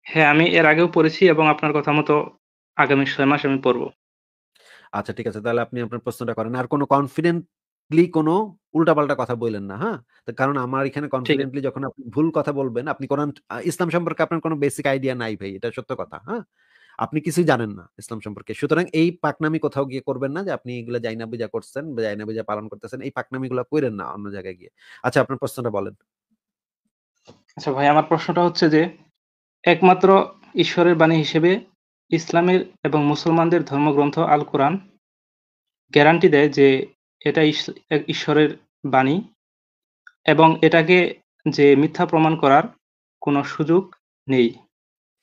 হ্যাঁ, আমি এর আগেও পড়েছি এবং আপনার কথা মতো আগামী ৬ মাস আমি পড়ব। আচ্ছা ঠিক আছে। তাহলে আপনি আপনার প্রশ্নটা করেন। আর কোনো কনফিডেন্টলি কোনো উল্টাপাল্টা কথা বইলেন না, হ্যাঁ? তো কারণ আমার এখানে ঠিক আছে। কনফিডেন্টলি যখন আপনি ভুল কথা বলবেন, আপনি কোরআন ইসলাম সম্পর্কে আপনার কোনো বেসিক আইডিয়া নাই ভাই। এটা সত্য কথা, হ্যাঁ? আপনি কিছুই জানেন না ইসলাম সম্পর্কে। সুতরাং এই পাকনামি কোথাও গিয়ে করবেন না যে আপনি এগুলা জাইনা বুইঝা করছেন বা জাইনা বুইঝা পালন করতেছেন। এই পাকনামিগুলা কইরেন না অন্য জায়গায় গিয়ে। আচ্ছা আপনার প্রশ্নটা বলেন। আচ্ছা ভাই, আমার প্রশ্নটা হচ্ছে যে একমাত্র ঈশ্বরের বাণী হিসেবে ইসলামের এবং মুসলমানদের ধর্মগ্রন্থ আল কোরআন গ্যারান্টি দেয় যে এটা ঈশ্বরের বাণী এবং এটাকে যে মিথ্যা প্রমাণ করার কোনো সুযোগ নেই।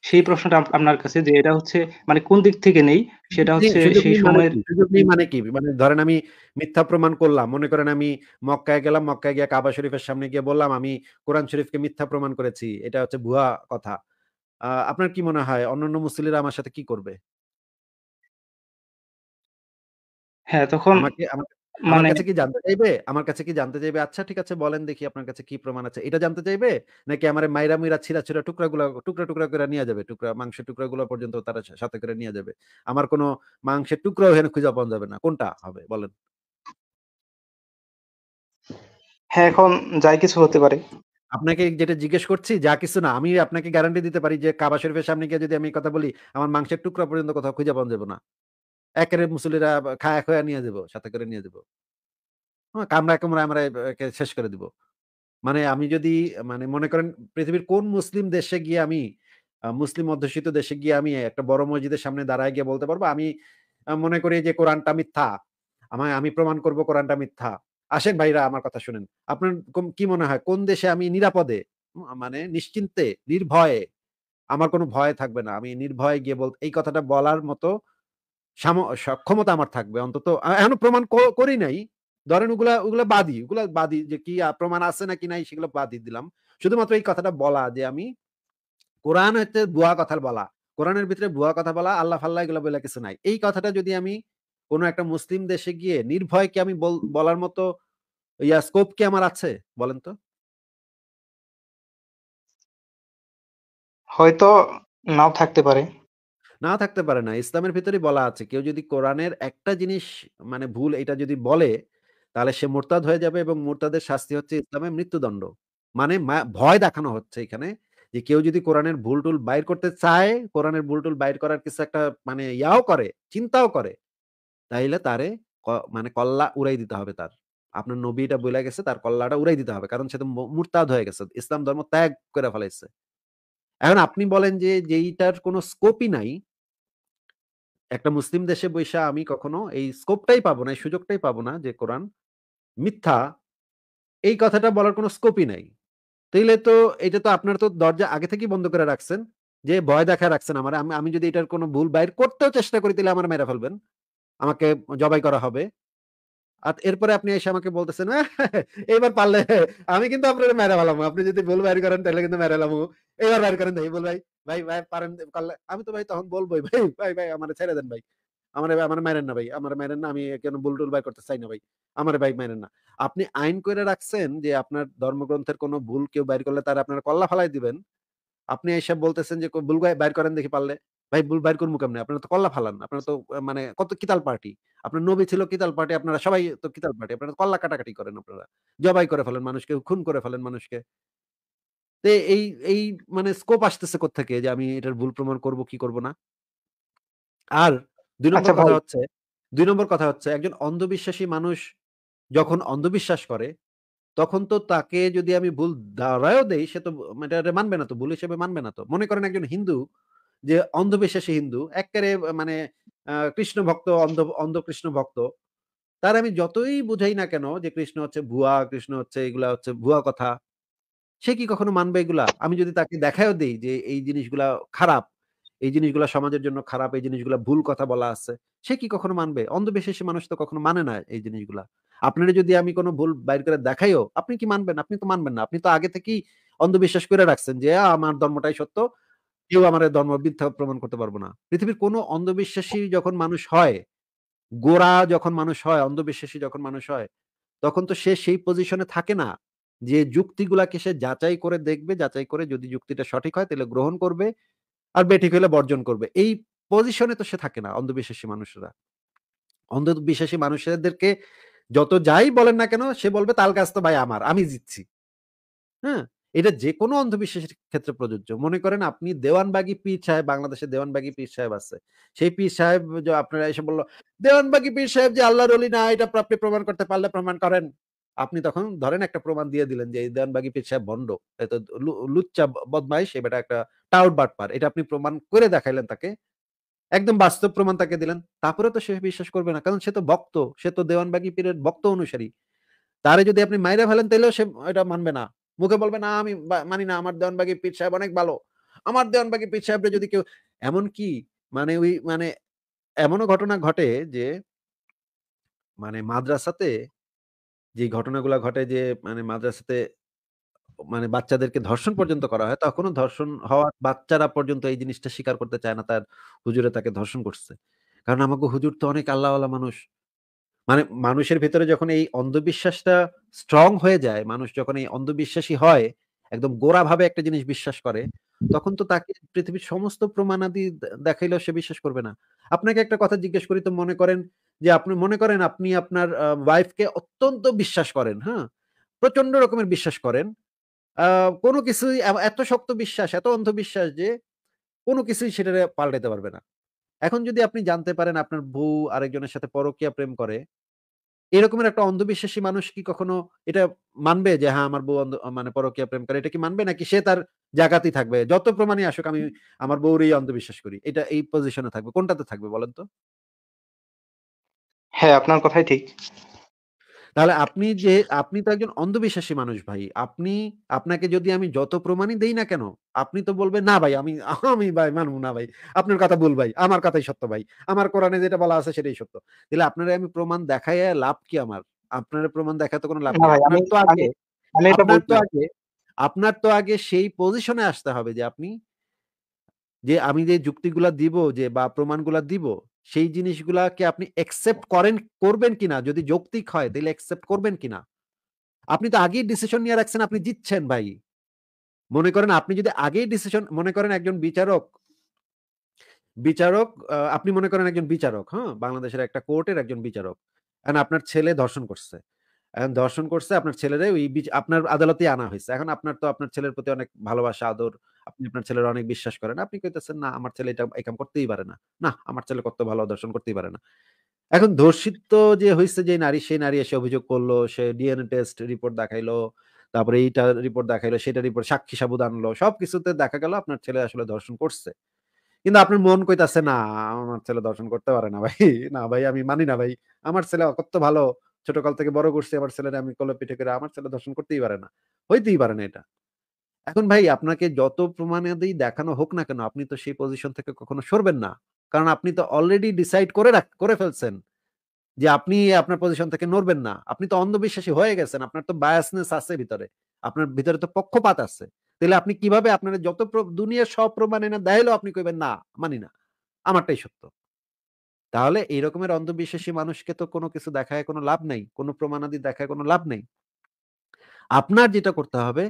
সেই প্রশ্নটা আপনার কাছে যে এটা হচ্ছে মানে কোন দিক থেকে নেই সেটা হচ্ছে সুযোগ সেই নেই মানে সময়ের কি? সুযোগ নেই মানে কি? মানে ধরেন আমি মিথ্যা প্রমাণ করলাম। মনে করেন আমি মক্কায় গেলাম, মক্কায় গিয়ে কাবা শরীফের সামনে গিয়ে বললাম আমি কোরআন শরীফকে মিথ্যা প্রমাণ করেছি। এটা হচ্ছে ভুয়া কথা। আপনার কি মনে হয় অন্যান্য মুসলিরা আমার সাথে কি করবে? হ্যাঁ, তখন আমাকে আমাকে আমার মানে কাছে কি জানতে চাইবে? আমার কাছে কি জানতে চাইবে? আচ্ছা ঠিক আছে বলেন দেখি আপনার কাছে কি প্রমাণ আছে। এটা জানতে চাইবে? নাকি আমারে মাইরা মুইরা ছিঁড়া, ছিঁড়া টুকরা, টুকরা করে নিয়া যাবে। মাংসের টুকরাগুলো পর্যন্ত তারা সাথে করে নিয়ে যাবে। আমার কোন মাংসের টুকরাও এখানে খুঁজে পাওয়া যাবে না। কোনটা হবে বলেন? হ্যাঁ, এখন যাই কিছু হতে পারে। আপনাকে যেটা জিজ্ঞেস করছি যা কিছু না। আমি আপনাকে গ্যারান্টি দিতে পারি যে কাবা শরীফের সামনে গিয়ে যদি আমি এই কথা বলি, আমার মাংসের টুকরা পর্যন্ত কোথাও খুঁজে পাওয়া যাবে না। একেবারে মুসল্লিরা খায়া খোয়া নিয়ে যাবো, সাথে করে নিয়ে যাবো। কামড়ায়, কামড়ায় আমরা একে শেষ করে দিব। মানে আমি যদি মানে মনে করেন পৃথিবীর কোন মুসলিম দেশে গিয়ে আমি মুসলিম অধ্যুষিত দেশে গিয়ে আমি একটা বড় মসজিদের সামনে দাঁড়ায় গিয়ে বলতে পারবো আমি মনে করি যে কোরআনটা মিথ্যা। আমি প্রমাণ করব কোরআনটা মিথ্যা। আসেন ভাইরা আমার কথা শুনেন। আপনার কি মনে হয় কোন দেশে আমি নিরাপদে মানে নিশ্চিন্তে নির্ভয়ে আমার কোনো ভয় থাকবে না। আমি নির্ভয়ে গিয়ে এই কথাটা বলার মতো সক্ষমতা আমার থাকবে অন্তত এখনো প্রমাণ করি নাই। ধরেন ওগুলা বাদী ওগুলা বাদী যে কি প্রমাণ আছে নাকি নাই সেগুলো বাদই দিলাম। শুধুমাত্র এই কথাটা বলা যে আমি কোরআন হচ্ছে ভুয়া কথা বলা। কোরআনের ভিতরে ভুয়া কথা বলা, আল্লাহ ফাল্লাহ এগুলো বলে কিছু নাই। এই কথাটা যদি আমি কোন একটা মুসলিম দেশে গিয়ে নির্ভয় কি আমি বলার মতো স্কোপ কি আমার আছে বলেন তো? হয়তো নাও থাকতে পারে। না থাকতে পারে না। ইসলামের ভিতরেই বলা আছে কেউ যদি কোরআনের একটা জিনিস মানে ভুল এটা যদি বলে তাহলে সে মোরতাদ হয়ে যাবে এবং মোরতাদের শাস্তি হচ্ছে ইসলামে মৃত্যুদণ্ড। মানে ভয় দেখানো হচ্ছে এখানে যে কেউ যদি কোরআনের ভুল-টুল বাইর করতে চায়, কোরআনের ভুল-টুল বাইর করার কিছু একটা মানে ইয়াও করে, চিন্তাও করে, তাইলে তারে মানে কল্লা উড়াই দিতে হবে তার। আপনার নবী এটা বইলা গেছে তার কল্লাটা উড়াই দিতে হবে। কারণ সে তো মুরতাদ হয়ে গেছে। ইসলাম ধর্ম ত্যাগ করে ফেলাইছে। এখন আপনি বলেন যে যেইটার কোন স্কোপই নাই একটা মুসলিম দেশে বইসা আমি কখনো এই স্কোপটাই পাবো না, এই সুযোগটাই পাবো না যে কোরআন মিথ্যা এই কথাটা বলার কোনো স্কোপই নাই। তাইলে তো এটা তো আপনার তো দরজা আগে থেকেই বন্ধ করে রাখছেন। যে ভয় দেখায় রাখছেন আমারে। আমি যদি এটার কোনো ভুল বাইর করতেও চেষ্টা করি তাইলে আমারে মেরে ফেলবেন। আমাকে জবাই করা হবে। আর এরপরে আপনি এসে আমাকে বলতেছেন, "এইবার পারলে আমি কিন্তু আপনারে মেরে ফেলামু। আপনি যদি ভুল বাইর করেন তাহলে কিন্তু মেরে ফেলামু। এবার বাইর করেন দেখি বল ভাই। ভাই পারেন পারলে" আমি তো ভাই তখন বলবোই, "ভাই আমারে ছেড়ে দেন ভাই। আমারে মাইরেন না ভাই। আমারে মাইরেন না। আমি কেন ভুল-টুল বাইর করতে চাই না ভাই। আমারে ভাই মাইরেন না।" আপনি আইন কইরা রাখছেন যে আপনার ধর্মগ্রন্থের কোনো ভুল কেউ বাইর করলে তারে আপনারা কল্লা ফালাই দিবেন। আপনি এসে বলতেছেন যে ভুল বাইর করেন দেখি পারলে। ভাই ভুল বাইর করবো কেমনে? আপনারা তো কল্লা ফালান। আপনারা তো মানে কত কিতাল পার্টি। আপনার নবী ছিল কিতাল পার্টি, আপনারা সবাই তো কিতাল পার্টি। আপনারা কল্লা কাটাকাটি করেন আপনারা। জবাই করে ফেলেন মানুষকে, খুন করে ফেলেন মানুষকে। তো এই মানে স্কোপ আসতেছে কোত্থেকে যে আমি এটার ভুল প্রমাণ করব কি করব না? আর ২ নম্বর আচ্ছা কথা ভাই, হচ্ছে ২ নম্বর কথা হচ্ছে একজন অন্ধবিশ্বাসী মানুষ যখন অন্ধবিশ্বাস করে তখন তো তাকে যদি আমি ভুল ধরায়ও দেই সে তো এটারে মানবে না তো, ভুল হিসেবে মানবে না তো। মনে করেন একজন হিন্দু যে অন্ধবিশ্বাসী হিন্দু, এক্কারে মানে কৃষ্ণ ভক্ত, অন্ধ কৃষ্ণ ভক্ত। তার আমি যতই বুঝাই না কেন যে কৃষ্ণ হচ্ছে ভুয়া, কৃষ্ণ হচ্ছে এগুলা হচ্ছে ভুয়া কথা। সে কি কখনো মানবে এগুলা? আমি যদি তাকে দেখায়ও দেই যে এই জিনিসগুলা খারাপ, এই জিনিসগুলা সমাজের জন্য খারাপ, এই জিনিসগুলা ভুল কথা বলা আছে। সে কি কখনো মানবে? অন্ধবিশ্বাসী মানুষ তো কখনো মানে না এই জিনিসগুলা। আপনারে যদি আমি কোন ভুল বাইর করে দেখাইও, আপনি কি মানবেন? আপনি তো মানবেন না। আপনি তো আগে থেকেই অন্ধবিশ্বাস করে রাখছেন যে আমার ধর্মটাই সত্য। কেউ আমার এ ধর্ম মিথ্যা প্রমাণ করতে পারব না। পৃথিবীর কোন অন্ধবিশ্বাসী যখন মানুষ হয়, গোঁড়া যখন মানুষ হয়, অন্ধবিশ্বাসী যখন মানুষ হয়, তখন তো সে সেই পজিশনে থাকে না। যে যুক্তিগুলাকে সে যাচাই করে দেখবে, যাচাই করে যদি যুক্তিটা সঠিক হয় তাহলে গ্রহণ করবে। আর বেঠিক হইলে বর্জন করবে। এই পজিশনে তো সে থাকে না অন্ধবিশ্বাসী মানুষেরা। অন্ধবিশ্বাসী মানুষদেরকে যত যাই বলেন না কেন সে বলবে তাল গাছ তো ভাই আমার। আমি জিতছি। হ্যাঁ? এটা যেকোনো অন্ধবিশ্বাসের ক্ষেত্রে প্রযোজ্য। মনে করেন আপনি দেওয়ানবাগী পীর সাহেব, বাংলাদেশে দেওয়ানবাগী পীর সাহেব আছে। সেই পীর সাহেব আপনারা এসে বলল, "দেওয়ানবাগী পীর সাহেব যে আল্লাহর ওলি না এটা আপনি প্রমাণ করতে পারলে প্রমাণ করেন।" আপনি তখন ধরেন একটা প্রমাণ দিয়ে দিলেন যে এই দেওয়ানবাগী পীর সাহেব ভন্ড। এ তো লুচ্চা বদমাইশ এ বেটা একটা টাউট বাটপার। এটা আপনি প্রমাণ করে দেখাইলেন তাকে। একদম বাস্তব প্রমাণ তাকে দিলেন। তারপরেও তো সে বিশ্বাস করবে না। কারণ সে তো ভক্ত। সে তো দেওয়ানবাগী পীরের ভক্ত অনুসারী। তারে যদি আপনি মাইরা ফেলেন তাইলেও সে এটা মানবে না। মুখে বলবে, "না আমি মানি না। আমার দেওয়ানবাগী পীর সাহেব অনেক ভালো। আমার দেওয়ানবাগী পীর সাহেবরে যদি কেউ" এমনকি মানে ওই মানে এমনও ঘটনা ঘটে যে মানে মাদ্রাসাতে যে ঘটনাগুলা ঘটে যে মানে মাদ্রাসাতে মানে বাচ্চাদেরকে ধর্ষণ পর্যন্ত করা হয়, তখনও ধর্ষণ হওয়া বাচ্চারা পর্যন্ত এই জিনিসটা স্বীকার করতে চায় না তার হুজুরে তাকে ধর্ষণ করছে। কারণ আমাগো হুজুর তো অনেক আল্লাহওয়ালা মানুষ। মানে মানুষের ভেতরে যখন এই অন্ধবিশ্বাসটা স্ট্রং হয়ে যায়, মানুষ যখন এই অন্ধবিশ্বাসী হয়, একদম গোড়াভাবে একটা জিনিস বিশ্বাস করে, তখন তো তাকে পৃথিবীর সমস্ত প্রমাণাদি দেখাইলেও সে বিশ্বাস করবে না। আপনাকে একটা কথা জিজ্ঞেস করি তো মনে করেন যে আপনি মনে করেন আপনি আপনার ওয়াইফকে অত্যন্ত বিশ্বাস করেন, হ্যাঁ? প্রচন্ড রকমের বিশ্বাস করেন। আ কোন কিছুই এত শক্ত বিশ্বাস, এত অন্ধবিশ্বাস যে কোন কিছুই সেটারে পাল্টাইতে পারবে না। এখন যদি আপনি জানতে পারেন আপনার বউ আরেকজনের সাথে পরকীয়া প্রেম করে এরকমের একটা অন্ধবিশ্বাসী মানুষ কি কখনো এটা মানবে যে হ্যাঁ, আমার বউ মানে পরকীয়া প্রেম করে? এটা কি মানবে? নাকি সে তার জায়গাতেই থাকবে? যত প্রমাণই আসুক আমি আমার বউরই অন্ধবিশ্বাস করি। এটা এই পজিশনে থাকবে। কোনটাতে থাকবে বলেন তো? হ্যাঁ, আপনার কথাই ঠিক। তাহলে আপনি তো একজন অন্ধবিশ্বাসী মানুষ ভাই। আপনাকে যদি আমি যত প্রমাণই দেই না কেন, আপনি তো বলবেন, "না ভাই আমি ভাই মানব না ভাই। আপনার কথা ভুল ভাই। আমার কথাই সত্য ভাই। আমার কোরআনে যেটা বলা আছে সেটাই সত্য।" তাহলে আপনারে আমি প্রমাণ দেখাইয়া লাভ কি আমার? আপনারে প্রমাণ দেখায় তো কোন লাভ না নাই। ভাই, আমি আমি আমি এটা আপনার বলছি তো না। আগে আপনার তো আগে সেই পজিশনে আসতে হবে যে যে আমি যে যুক্তিগুলা দিব যে বা প্রমাণগুলা দিব, সেই জিনিসগুলাকে আপনি অ্যাকসেপ্ট করবেন কিনা? যদি যৌক্তিক হয় তাইলে অ্যাকসেপ্ট করবেন কিনা? আপনি তো আগেই ডিসিশন নিয়ে রাখছেন আপনি জিতছেন ভাই। মনে করেন আপনি যদি আগেই ডিসিশন মনে করেন একজন বিচারক আপনি মনে করেন একজন বিচারক, হ্যাঁ? বাংলাদেশের একটা কোর্টের একজন বিচারক। এখন আপনার ছেলে ধর্ষণ করছে। এখন ধর্ষণ করছে আপনার ছেলেরে ওই আপনার আদালতেই আনা হইছে। এখন আপনার তো আপনার ছেলের প্রতি অনেক ভালোবাসা, আদর। আপনি আপনার ছেলের অনেক বিশ্বাস করেন। আপনি কইতেছেন, "না, আমার ছেলে এটা এই কাম করতেই পারে না। না, আমার ছেলে কত ভালো ধর্ষণ করতেই পারে না।" এখন ধর্ষিত যে হইছে যে নারী, সেই নারী এসে অভিযোগ করলো। সে ডিএনএ টেস্ট রিপোর্ট দেখাইলো। তারপরে এইটা রিপোর্ট দেখাইলো, সেটা রিপোর্ট সাক্ষী সাবুত আনলো। সবকিছুতে দেখা গেল আপনার ছেলে আসলে ধর্ষণ করছে। কিন্তু আপনার মন কইতাছে, "না, আমার ছেলে দর্শন করতে পারে না ভাই। না ভাই আমি মানি না ভাই। আমার ছেলে কত্ত ভালো। ছোটকাল থেকে বড় করছি। আমার ছেলেরে আমি কোলে পিঠে করে আমার ছেলে দর্শন করতেই পারে না। হইতেই পারে না এটা।" এখন ভাই আপনাকে যত প্রমাণাদি দেখানো হোক না কেন, আপনি তো সেই পজিশন থেকে কখনো সরবেন না। কারণ আপনি তো অলরেডি ডিসাইড করে ফেলছেন যে আপনি আপনার পজিশন থেকে নড়বেন না। আপনি তো অন্ধবিশ্বাসী হয়ে গেছেন। আপনার তো বায়াসনেস আছে ভিতরে। আপনার ভিতরে তো পক্ষপাত আছে। তাইলে আপনি কিভাবে আপনার যত দুনিয়ার সব প্রমাণ এনে দেখাইলেও আপনি কইবেন, "না, মানি না। আমারটাই সত্য।" তাহলে এই রকমের অন্ধবিশ্বাসী মানুষকে তো কোন কিছু দেখায় কোন লাভ নাই। কোন প্রমাণাদি দেখায় কোন লাভ নেই। আপনার যেটা করতে হবে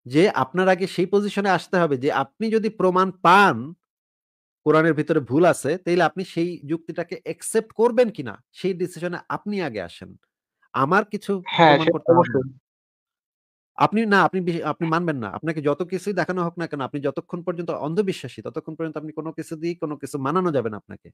যে আপনার আগে সেই পজিশনে আসতে হবে যে আপনি যদি প্রমাণ পান কোরআনের ভিতরে ভুল আছে, তাইলে আপনি সেই যুক্তিটাকে অ্যাকসেপ্ট করবেন কিনা সেই ডিসিশনে আপনি আগে আসেন। আমার কিছু হ্যাঁ, প্রমাণ সেটা করতে হবে না। অবশ্যই। আপনি মানবেন না। আপনাকে যত কিছুই দেখানো হোক না কেন, আপনি যতক্ষণ পর্যন্ত অন্ধবিশ্বাসী ততক্ষণ পর্যন্ত আপনি কোন কিছু দিয়েই কোন কিছু মানানো যাবে না আপনাকে।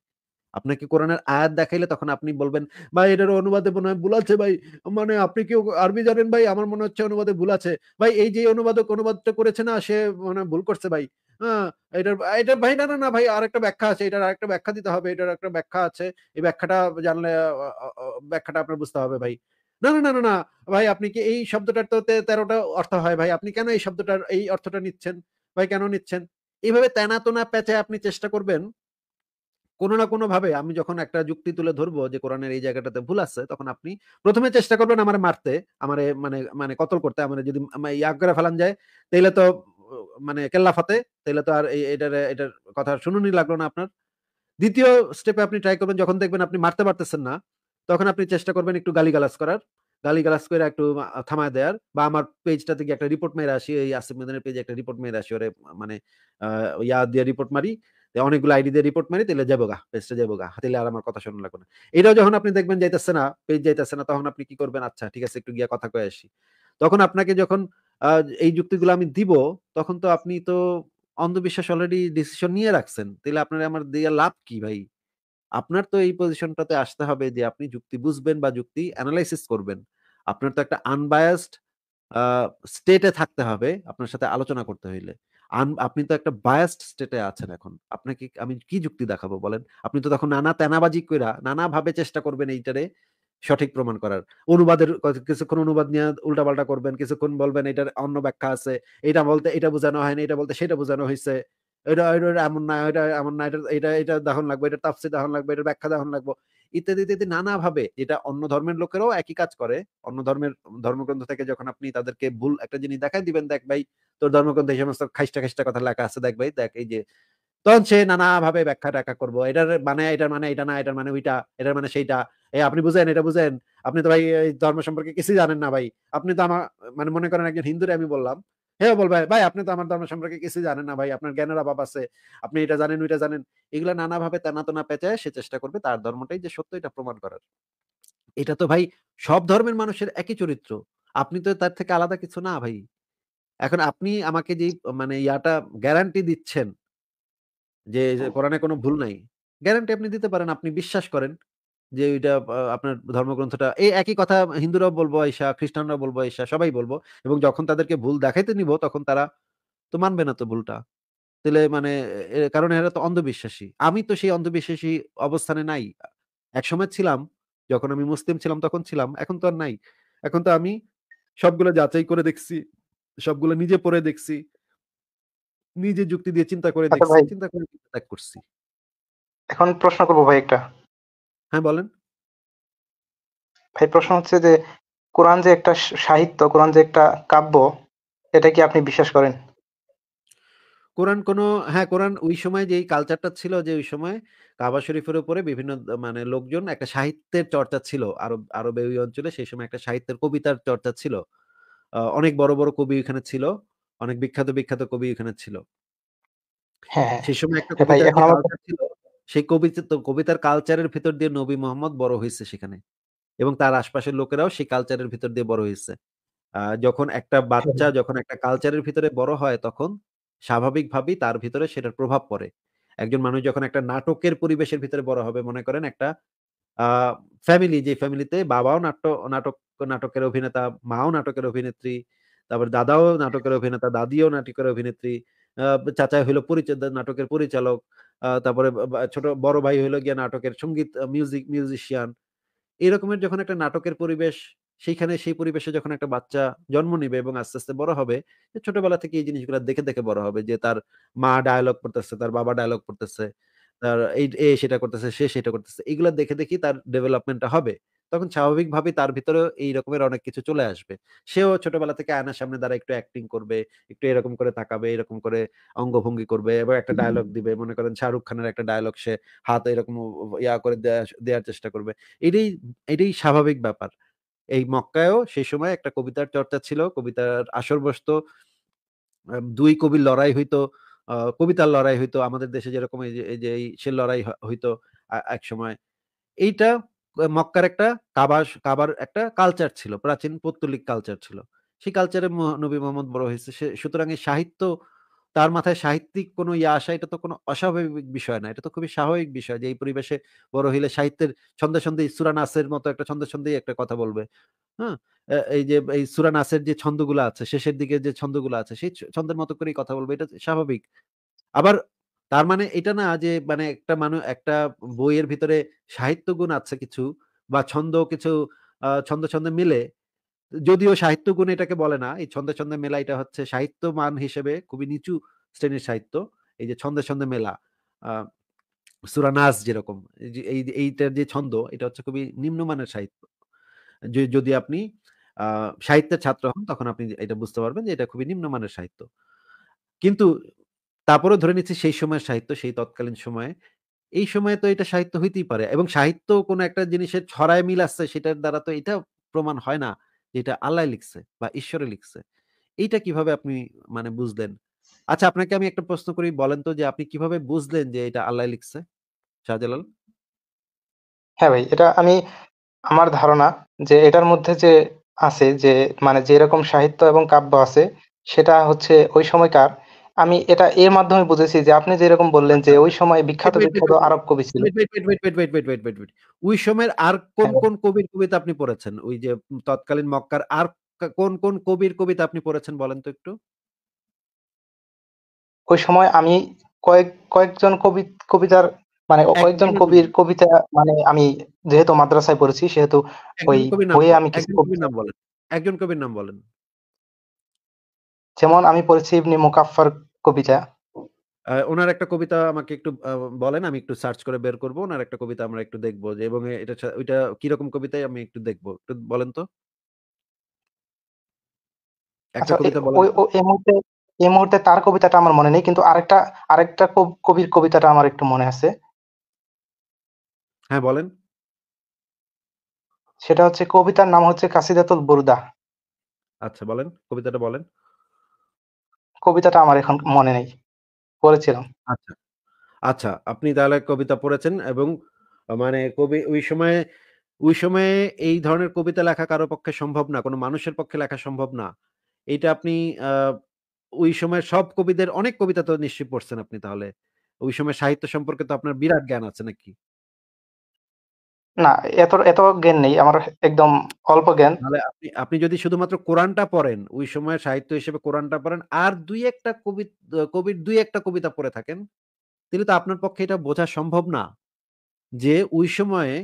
আপনাকে কোরআনের আয়াত দেখাইলে তখন আপনি বলবেন, "ভাই এটার অনুবাদে মনে হয় ভুল আছে ভাই। মানে আপনি কি আরবি জানেন ভাই? আমার মনে হচ্ছে অনুবাদে ভুল আছে। ভাই এই যে অনুবাদক অনুবাদটা করেছে না সে মানে ভুল করছে ভাই। আ এটার ভাই না, না, না ভাই আরেকটা ব্যাখ্যা আছে। এটার আরেকটা ব্যাখ্যা দিতে হবে। এটার একটা ব্যাখ্যা আছে। এই ব্যাখ্যাটা জানলে অ অ অ ব্যাখ্যাটা আপনার বুঝতে হবে ভাই।" না, না, না, না, না। ভাই আপনি কি এই শব্দটার তো ১৩ টা অর্থ হয় ভাই। আপনি কেন এই শব্দটার এই অর্থটা নিচ্ছেন? ভাই কেন নিচ্ছেন? এভাবে তেনা-তোনা প্যাঁচায় আপনি চেষ্টা করবেন কোন না কোনভাবে আমি যখন একটা যুক্তি তুলে ধরবো যে কোরআনের এই জায়গাটাতে ভুল আছে, তখন আপনি ১ম এ চেষ্টা করবেন আমারে মারতে, আমারে মানে মানে কতল করতে। আমারে যদি ইয়া করে ফেলান যায়, তাইলে তো মানে কেল্লা ফাতে। তাইলে তো আর এটার কথা শুনুনই লাগলো না আপনার। ২য় স্টেপে আপনি ট্রাই করবেন যখন দেখবেন আপনি মারতে পারতেছেন না, তখন আপনি চেষ্টা করবেন একটু গালিগালাজ করার। গালিগালাজ কইরা একটু থামায় দেয়ার বা আমার পেজটাতে গিয়ে একটা রিপোর্ট মেরে আসি। এই আসিফ মদিনের পেজে একটা রিপোর্ট মেরে আসি। ওরে মানে আ ইয়া দিয়ে রিপোর্ট মারি। অনেকগুলো আইডি দিয়ে রিপোর্ট মারি তাইলে যাইবগা। পেজটা যাইবগা। তাইলে আর আমার কথা শোনা লাগবে না। এটাও যখন আপনি দেখবেন যাইতেছে না, পেজ যাইতেছে না, তখন আপনি কি করবেন? আচ্ছা ঠিক আছে একটু গিয়া কথা কয়ে আসি। তখন আপনাকে যখন আ এই যুক্তিগুলো আমি দিব, তখন তো আপনি তো অন্ধবিশ্বাস অলরেডি ডিসিশন নিয়ে রাখছেন। তাইলে আপনারে আমার দিয়া লাভ কি ভাই? আপনার তো এই পজিশনটাতে আসতে হবে যে আপনি যুক্তি বুঝবেন বা যুক্তি এনালাইসিস করবেন। আপনার তো একটা আনবায়াসড আ স্টেট এ থাকতে হবে আপনার সাথে আলোচনা করতে হইলে। আপনি তো একটা বায়াসড স্টেট এ আছেন এখন। আপনাকে আমি কি যুক্তি দেখাবো বলেন? আপনি তো তখন নানা তেনাবাজি কইরা নানাভাবে চেষ্টা করবেন এইটারে সঠিক প্রমাণ করার। অনুবাদের কিছুক্ষণ অনুবাদ নিয়া উল্টাপাল্টা করবেন। কিছুক্ষণ বলবেন এটার অন্য ব্যাখ্যা আছে। এটা বলতে এটা বুঝানো হয়নি, এটা বলতে সেটা বুঝানো হইছে। এটা এমন না, এটা এমন না, এটা দেখন লাগবে, এটার তাফসীর দেখন লাগবে, এটার ব্যাখ্যা দেখন লাগবো। ইত্যাদি, ইত্যাদি নানাভাবে যেটা অন্য ধর্মের লোকেরাও একই কাজ করে। অন্য ধর্মের ধর্মগ্রন্থ থেকে যখন আপনি তাদেরকে ভুল একটা জিনিস দেখায় দিবেন, "দেখ ভাই, তোর ধর্মগ্রন্থে এই সমস্ত খাইস্টা, খাইস্টা কথা লেখা আছে। দেখ ভাই, দেখ এই যে" তখন সে নানাভাবে ব্যাখ্যা-ট্যাখ্যা করব। এটার মানে এটা না, এটার মানে ওইটা, এটার মানে সেইটা। আপনি বুঝেন, এটা বুঝেন। আপনি তো ভাই এই ধর্ম সম্পর্কে কিছুই জানেন না ভাই। আপনি তো মানে মনে করেন একজন হিন্দুরে আমি বললাম। সেও বলবে, "ভাই আপনি তো আমার ধর্ম সম্পর্কে কিছুই জানেন না ভাই। আপনার জ্ঞানের অভাব আছে। আপনি এটা জানেন, ওইটা জানেন।" এগুলা নানাভাবে তেনা-তেনা পেঁচায় সে চেষ্টা করবে তার ধর্মটাই যে সত্য এটা প্রমাণ করার। এটা তো ভাই সব ধর্মের মানুষের একই চরিত্র। আপনি তো তার থেকে আলাদা কিছু না ভাই। এখন আপনি আমাকে যেই মানে গ্যারান্টি দিচ্ছেন যে কোরআনে কোনো ভুল নাই। গ্যারান্টি আপনি দিতে পারেন। আপনি বিশ্বাস করেন যে ওইটা আপনার ধর্মগ্রন্থটা এই একই কথা হিন্দুরাও বলবো আইসা, খ্রিস্টানরাও বলবো আইসা, সবাই বলব। এবং যখন তাদেরকে ভুল দেখাইতে নিব তখন তারা তো মানবে না তো ভুলটা। তাইলে মানে কারণ এরা তো অন্ধবিশ্বাসী। আমি তো সেই অন্ধবিশ্বাসী অবস্থানে নাই। একসময় ছিলাম, যখন আমি মুসলিম ছিলাম তখন ছিলাম। এখন তো আর নাই। এখন তো আমি সবগুলো যাচাই করে দেখছি। সবগুলো নিজে পড়ে দেখছি। নিজে যুক্তি দিয়ে চিন্তা করে আচ্ছা দেখছি। ভাই, চিন্তা করে ত্যাগ করছি। এখন প্রশ্ন করবো ভাই একটা। হ্যাঁ, বলেন। ভাই প্রশ্ন হচ্ছে যে কোরআন যে একটা সাহিত্য, কোরআন যে একটা কাব্য, এটা কি আপনি বিশ্বাস করেন? কোরআন কোনো হ্যাঁ, কোরআন ওই সময় যেই কালচারটা ছিল যে ওই সময় কাবা শরীফের উপরে বিভিন্ন মানে লোকজন একটা সাহিত্যের চর্চা ছিল। আরবে ওই অঞ্চলে সেই সময় একটা সাহিত্যের কবিতার চর্চা ছিল। অনেক বড়, বড় কবি ওখানে ছিল। অনেক বিখ্যাত, বিখ্যাত কবি ওখানে ছিল। হ্যাঁ, হ্যাঁ। সেই সময় একটা হ্যাঁ ভাই, কবিতার এখন যে আমার কালচার ছিল, সেই কবিতার কালচারের ভিতর দিয়ে নবী মোহাম্মদ বড় হইছে সেখানে। এবং তার আশপাশের লোকেরাও সেই কালচারের ভিতর দিয়ে বড় হইছে। যখন একটা বাচ্চা যখন একটা কালচারের ভিতরে বড় হয় তখন স্বাভাবিকভাবেই তার ভিতরে সেটার প্রভাব পড়ে। একজন মানুষ যখন একটা নাটকের পরিবেশের ভিতরে বড় হবে মনে করেন একটা আ ফ্যামিলি যে ফ্যামিলিতে বাবাও নাটকের অভিনেতা, মাও নাটকের অভিনেত্রী, তারপর দাদাও নাটকের অভিনেতা, দাদিও নাটকের অভিনেত্রী, আ চাচা হইলো নাটকের পরিচালক, তারপরে ছোট বড় ভাই হইলো গিয়ে নাটকের সঙ্গীত মিউজিশিয়ান। এরকমের যখন একটা নাটকের পরিবেশ, সেইখানে সেই পরিবেশে যখন একটা বাচ্চা জন্ম নিবে এবং আস্তে, আস্তে বড় হবে, ছোটবেলা থেকে এই জিনিসগুলা দেখে, দেখে বড় হবে যে তার মা ডায়ালগ করতেছে, তার বাবা ডায়ালগ করতেছে, তার এ সেটা করতেছে, সে সেটা করতেছে। এগুলা দেখে, দেখেই তার ডেভেলপমেন্টটা হবে। তখন স্বাভাবিকভাবেই তার ভিতরেও এই রকমের অনেক কিছু চলে আসবে। সেও ছোটবেলা থেকে আয়নার সামনে দাঁড়ায় একটু অ্যাক্টিং করবে, একটু এরকম করে তাকাবে, এরকম করে অঙ্গভঙ্গি করবে এবং একটা ডায়ালগ দিবে। মনে করেন শাহরুখ খানের একটা ডায়ালগ সে হাত এরকম ইয়া করে দেয়ার চেষ্টা করবে। এটাই এটাই স্বাভাবিক ব্যাপার। এই মক্কায়ও সেই সময় একটা কবিতার চর্চা ছিল। কবিতার আসর বসত। ২ কবির লড়াই হইতো, কবিতার লড়াই হইতো। আমাদের দেশে যেরকম এই যে ইসের লড়াই হইতো একসময়। এইটা মক্কার একটা কাবার একটা কালচার ছিল। প্রাচীন পৌত্তলিক কালচার ছিল। সেই কালচারে নবী মোহাম্মদ বড় হইছে। সুতরাং এই সাহিত্য তার মাথায় সাহিত্যিক কোনো আসা এটা তো কোনো অস্বাভাবিক বিষয় না। এটা তো খুবই স্বাভাবিক বিষয় যে এই পরিবেশে বড় হইলে সাহিত্যের ছন্দে, ছন্দে সূরা নাসের মতো একটা ছন্দে, ছন্দেই একটা কথা বলবে। হ্যাঁ? এই যে এই সূরা নাসের যে ছন্দগুলা আছে, শেষের দিকে যে ছন্দগুলা আছে, সেই ছন্দের মতো করেই কথা বলবে। এটা স্বাভাবিক। আবার তার মানে এটা না যে মানে একটা বইয়ের ভিতরে সাহিত্য গুণ আছে কিছু বা ছন্দ কিছু ছন্দে, ছন্দে মিলে। যদিও সাহিত্য গুণ এটাকে বলে না। এই ছন্দে, ছন্দে মেলা এটা হচ্ছে সাহিত্য মান হিসেবে খুবই নিচু শ্রেণীর সাহিত্য। এই যে ছন্দে, ছন্দে মেলা। আ সূরা নাস যেরকম এই যে এইটার যে ছন্দ এটা হচ্ছে খুবই নিম্নমানের সাহিত্য। যদি আপনি আ সাহিত্যের ছাত্র হন তখন আপনি এটা বুঝতে পারবেন যে এটা খুবই নিম্নমানের সাহিত্য। কিন্তু তারপরেও ধরে নিচ্ছি সেই সময়ের সাহিত্য, সেই তৎকালীন সময়ে। এই সময়ে তো এটা সাহিত্য হইতেই পারে এবং সাহিত্য কোনো একটা জিনিসের ছড়ায় মিল আছে সেটার দ্বারা তো এটা প্রমাণ হয় না যে এটা আল্লাহ লিখছে বা ঈশ্বরে লিখছে। এইটা কিভাবে আপনি মানে বুঝলেন? আচ্ছা আপনাকে আমি একটা প্রশ্ন করি বলেন তো যে আপনি কিভাবে বুঝলেন যে এটা আল্লাহ লিখছে? শাহজালাল? হ্যাঁ ভাই, এটা আমার ধারণা যে এটার মধ্যে যে আছে যে মানে যেরকম সাহিত্য এবং কাব্য আছে সেটা হচ্ছে ওই সময়কার। আমি এটা এর মাধ্যমে বুঝেছি যে আপনি যেরকম বললেন আচ্ছা। যে ওই সময় ওয়েট, বিখ্যাত ওয়েট, ওয়েট, বিখ্যাত ওয়েট, আরব কবি ছিল। Wait, wait, wait, wait, wait, wait, wait, wait, wait, wait. ওই সময়ের আর কোন, হ্যাঁ, কোন কবির কবিতা আপনি পড়েছেন? ওই যে তৎকালীন মক্কার আর কোন, কোন কবির কবিতা আপনি পড়েছেন বলেন তো একটু? ওই সময় আমি কয়েকজন কবিতার মানে কয়েকজন একজনের নাম কবির বলেন। কবিতা মানে আমি যেহেতু মাদ্রাসায় পড়েছি সেহেতু ওই একজন কবির নাম বইয়ে বলেন। আমি কিছু একজন কবির কবিতা, নাম বলেন। একজন কবির নাম বলেন। যেমন আমি পড়েছি ইবনে মুকাফফার কবিতা। উনার একটা কবিতা আমাকে একটু বলেন। আমি একটু সার্চ করে বের করব। উনার একটা কবিতা আমরা একটু দেখব যে এবং এটা ওইটা কিরকম কবিতায় আমি একটু দেখব। একটু বলেন তো? একটা আচ্ছা, কবিতা বলেন তো? এই মুহূর্তে তার কবিতাটা আমার মনে নেই, কিন্তু আরেকটা কবির কবিতাটা আমার একটু মনে আছে। হ্যাঁ, বলেন। সেটা হচ্ছে, কবিতার নাম হচ্ছে কাসিদাতুল বুরদা। আচ্ছা বলেন। কবিতাটা বলেন। কবিতাটা আমার এখন মনে নেই, পড়েছিলাম। আচ্ছা। আচ্ছা, আপনি তাহলে কবিতা পড়েছেন এবং মানে কবি ওই সময়ে এই ধরনের কবিতা লেখা কারো পক্ষে সম্ভব না। কোন মানুষের পক্ষে লেখা সম্ভব না। এইটা আপনি আ ওই সময়ের সব কবিদের অনেক কবিতা তো নিশ্চয়ই পড়ছেন আপনি তাহলে। ওই সময় সাহিত্য সম্পর্কে তো আপনার বিরাট জ্ঞান আছে নাকি? না, এত এত জ্ঞান নেই আমার, একদম অল্প জ্ঞান। তাহলে আপনি আপনি যদি শুধুমাত্র কোরআনটা পড়েন, ওই সময়ের সাহিত্য হিসেবে কোরআনটা পড়েন আর ২-১ টা কবির ২-১ টা কবিতা পড়ে থাকেন, তাহলে তো আপনার পক্ষে এটা বোঝা সম্ভব না যে ওই সময়ে